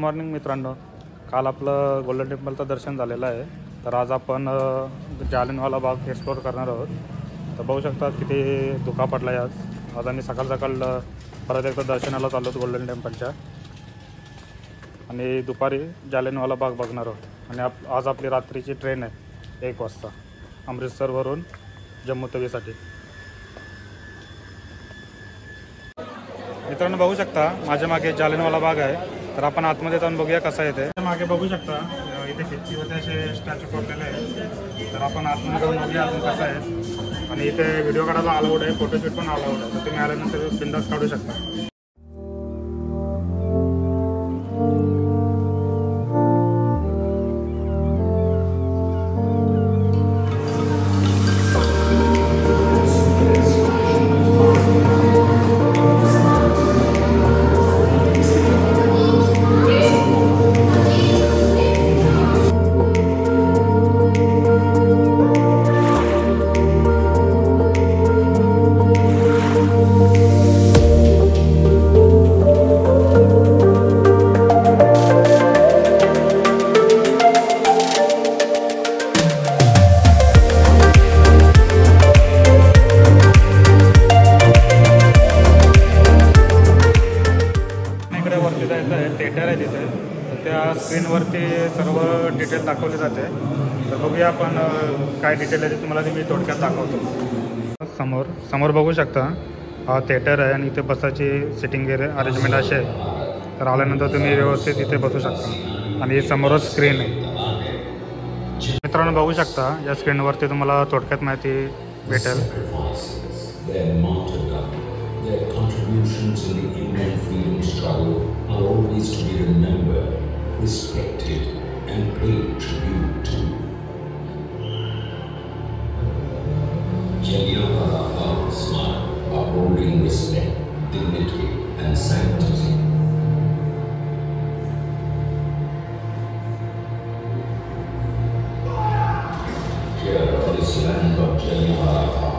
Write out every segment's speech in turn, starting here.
Morning मित्रांनो, काल आपलं गोल्डन टेम्पलचं दर्शन झालेलं आहे. तर आज आपण जालियनवाला बाग एक्सप्लोर करणार आहोत. तर बघू शकता किती धुका पडला आहे आज आम्ही सकाळ सकाळ परत एकदा दर्शनाला चाललो होतो गोल्डन टेम्पलच्या, आणि दुपारी जालियनवाला बाग बघणार आहोत. आणि आज आपली रात्रीची ट्रेन आहे 1 वाजता अमृतसरवरून जम्मू तवीसाठी. मित्रांनो बघू शकता माझ्या मागे जालियनवाला बाग आहे. तर आपण आतमध्ये जाऊन बघूया कसा आहे ते. मागे बघू शकता इथे खिडकीवरती असे स्टॅच्यू कोरलेले आहे. तर आपण आतमध्ये जाऊन बघूया अजून कसं आहे. आणि इथे व्हिडिओ काढायला अलाउड आहे, फोटोशूट पण अलाउड आहे. तर तुम्ही आल्यानंतर बिंदास काढू शकता. थिएटर आहे तिथे, तर त्या स्क्रीनवरती सर्व डिटेल दाखवले जाते. तर बघूया आपण काय डिटेल आहे ते तुम्हाला मी थोडक्यात दाखवतो. समोर बघू शकता हा थिएटर आहे आणि इथे बसायची सिटिंग अरेंजमेंट असे आहे. तर आल्यानंतर तुम्ही व्यवस्थित इथे बसू शकता आणि समोरच स्क्रीन आहे. मित्रांनो बघू शकता या स्क्रीनवरती तुम्हाला थोडक्यात माहिती भेटेल. Their contributions in the Indian freedom struggle are always to be remembered, respected, and paid tribute to. Jallianwala Bagh Smarak upholding respect, dignity, and sanctity. Here, on this land of Jallianwala Bagh,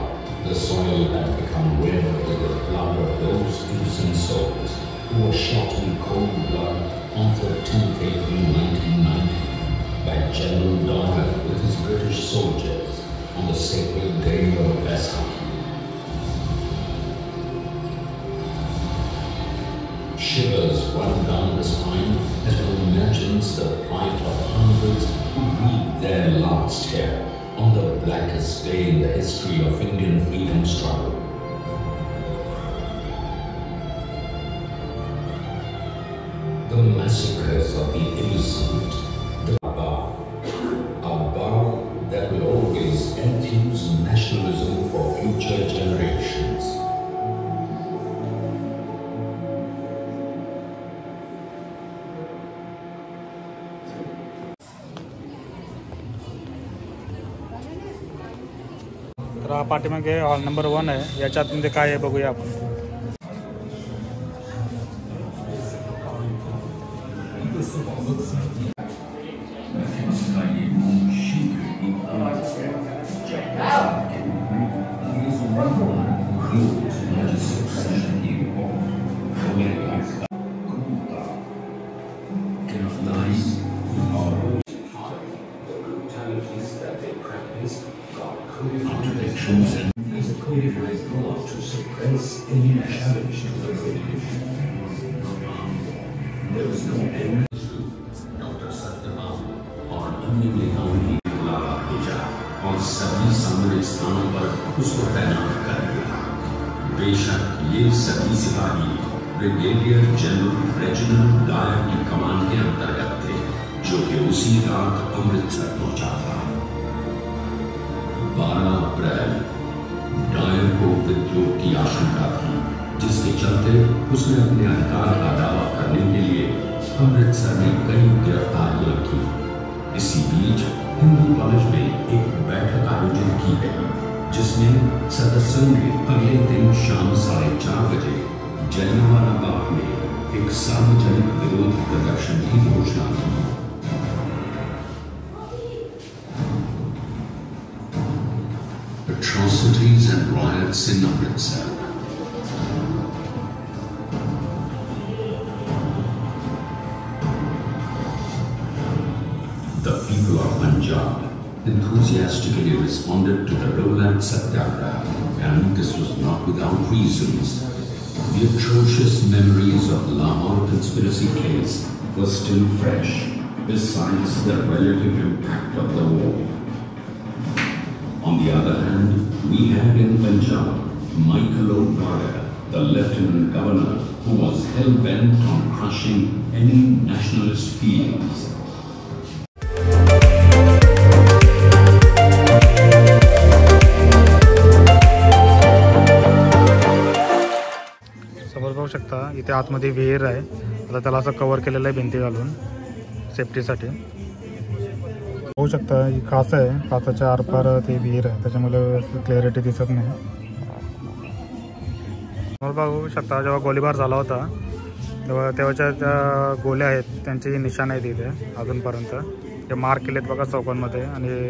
the soil had become red with the blood of those innocent souls who were shot in cold blood on 13th April 1990 by General Dyer with his British soldiers on the sacred day of Baisakhi. Shivers run down the spine as one imagines the plight of hundreds who breathed their last air on the blackest day in the history of Indian freedom struggle. The massacres of the innocent, the Abbar that will always enthuse nationalism for future generations. तर हा पाठीमागे hall number 1 आहे. याच्यात मध्ये काय आहे बघूया आपण. After they chosen as a codified law to suppress any challenge to the revolution. There was no end to Dr. Satyabama और अन्य नेताओं की बुलावा भेजा और सभी सम्मिलित स्थानों पर उसको तैनात कर दिया. बेशक ये सभी सिपाही ब्रिगेडियर जनरल रेजिनाल्ड डायर की कमान के अंतर्गत थे, जो कि उसी रात अमृतसर पहुंचा था. 12 अप्रैल डायर को विद्रोह की आशंका थी, जिसके चलते उसने अपने अधिकार का दावा करने के लिए अमृतसर में कई गिरफ्तारियां की. इसी बीच हिंदू कॉलेज में एक बैठक आयोजित की गई, जिसमें सदस्यों ने अगले दिन शाम 4:30 बजे जलियांवाला बाग में एक सार्वजनिक विरोध प्रदर्शन की घोषणा की. Atrocities and riots in Amritsar. Punjab enthusiastically responded to the Lowland Satyagraha, and this was not without reasons. The atrocious memories of the Lahore conspiracy case were still fresh, besides the relative impact of the war. On the other hand, we had in Punjab Michael O'Dwyer, the Lieutenant Governor, who was hell-bent on crushing any nationalist feelings. समोर बघू शकता इथे आतमध्ये विहीर आहे. आता त्याला असं कव्हर केलेलं आहे भिंती घालून सेफ्टीसाठी. बघू शकता ही काच आहे, काचाच्या आरपार ते विहीर आहे, त्याच्यामुळे क्लॅरिटी दिसत नाही. समोर बघू शकता जेव्हा गोळीबार झाला होता तेव्हाच्या त्या गोळ्या आहेत त्यांची निशाण आहेत इथे अजूनपर्यंत. ते मार्क केलेत बघा चौकांमध्ये. आणि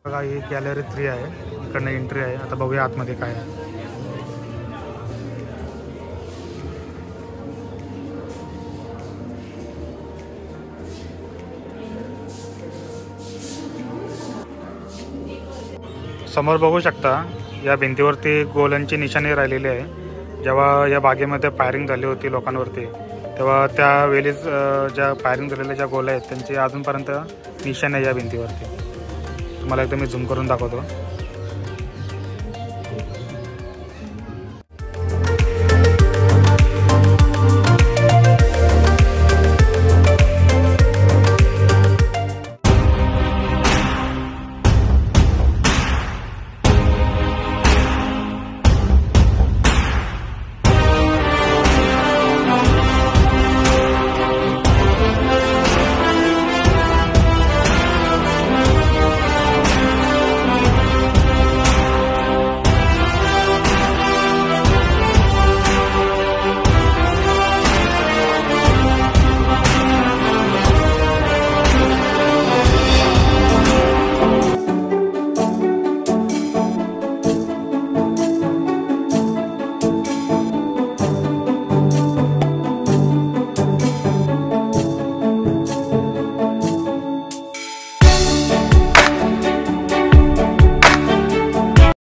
बघा ही गॅलरी 3 आहे, इकडनं एंट्री आहे. आता बघूया आतमध्ये काय आहे. समोर बघू शकता या भिंतीवरती गोल्यांची निशाणी राहिलेली आहे. जेव्हा या बागेमध्ये फायरिंग झाली होती लोकांवरती तेव्हा त्यावेळीच ज्या फायरिंग झालेल्या ज्या गोळ्या आहेत त्यांची अजूनपर्यंत निशाण आहे या भिंतीवरती. तुम्हाला एकदा मी झूम करून दाखवतो.